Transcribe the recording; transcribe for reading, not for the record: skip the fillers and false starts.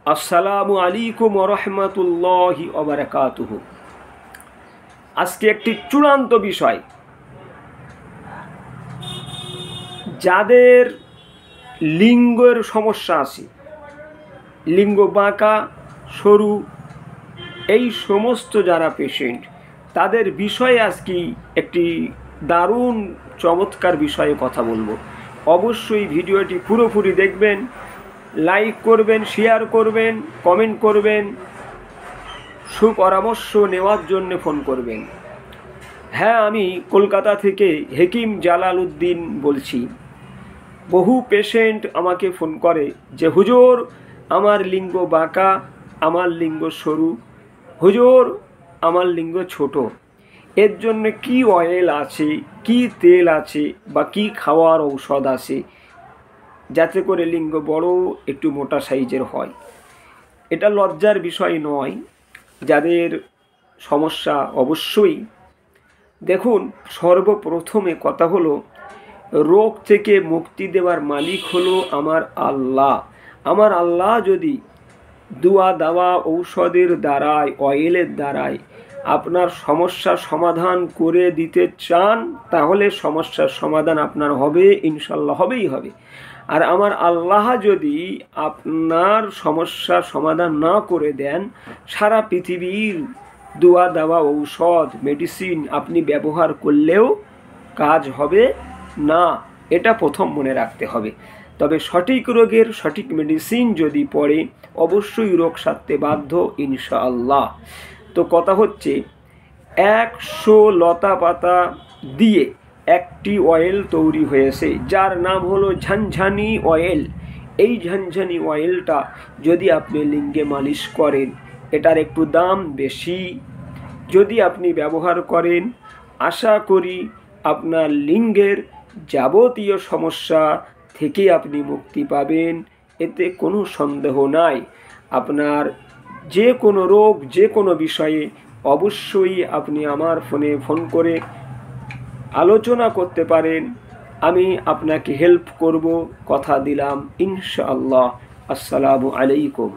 আসসালামু আলাইকুম ওয়া রাহমাতুল্লাহি ওয়া বারাকাতুহু। আজকে একটি চূড়ান্ত বিষয়, যাদের লিঙ্গের সমস্যা আছে, লিঙ্গ বাঁকা সরু, এই সমস্ত যারা পেশেন্ট, তাদের বিষয়ে আজকে একটি দারুণ চমৎকার বিষয়ে কথা বলবো। অবশ্যই ভিডিওটি পুরোপুরি দেখবেন, লাইক করবেন, শেয়ার করবেন, কমেন্ট করবেন, সুপরামর্শ নেওয়ার জন্য ফোন করবেন। হ্যাঁ, আমি কলকাতা থেকে হেকিম জালাল উদ্দিন বলছি। বহু পেশেন্ট আমাকে ফোন করে যে হুজুর, আমার লিঙ্গ বাঁকা, আমার লিঙ্গ সরু, হুজুর আমার লিঙ্গ ছোট, এর জন্য কি অয়েল আছে, কি তেল আছে, বা কি খাওয়ার ঔষধ আছে যাতে করে লিঙ্গ বড় একটু মোটা সাইজের হয়। এটা লজ্জার বিষয় নয়। যাদের সমস্যা, অবশ্যই দেখুন, সর্বপ্রথমে কথা হলো, রোগ থেকে মুক্তি দেওয়ার মালিক হলো আমার আল্লাহ। আমার আল্লাহ যদি দুয়া দাওয়া ঔষধের দ্বারায়, অয়েলের দ্বারায় আপনার সমস্যার সমাধান করে দিতে চান, তাহলে সমস্যার সমাধান আপনার হবে, ইনশাল্লাহ হবেই হবে। আর আমার আল্লাহ যদি আপনার সমস্যার সমাধান না করে দেন, সারা পৃথিবীর দুয়া দাওয়া ঔষধ মেডিসিন আপনি ব্যবহার করলেও কাজ হবে না। এটা প্রথম মনে রাখতে হবে। তবে সঠিক রোগের সঠিক মেডিসিন যদি পড়ে, অবশ্যই রোগ সারতে বাধ্য, ইনশাআল্লাহ। তো কথা হচ্ছে, 100 লতা পাতা দিয়ে একটি অয়েল তৈরি হয়েছে, যার নাম হলো ঝনঝনি অয়েল। এই ঝনঝনি অয়েলটা যদি আপনি লিঙ্গে মালিশ করেন, এটার একটু দাম বেশি। যদি আপনি ব্যবহার করেন, আশা করি আপনার লিঙ্গের যাবতীয় সমস্যা থেকে আপনি মুক্তি পাবেন, এতে কোনো সন্দেহ নাই। আপনার যে কোনো রোগ, যে কোনো বিষয়ে অবশ্যই আপনি আমার ফোন করে আলোচনা করতে পারেন। আমি আপনাকে হেল্প করব, কথা দিলাম, ইনশাআল্লাহ। আসসালামু আলাইকুম।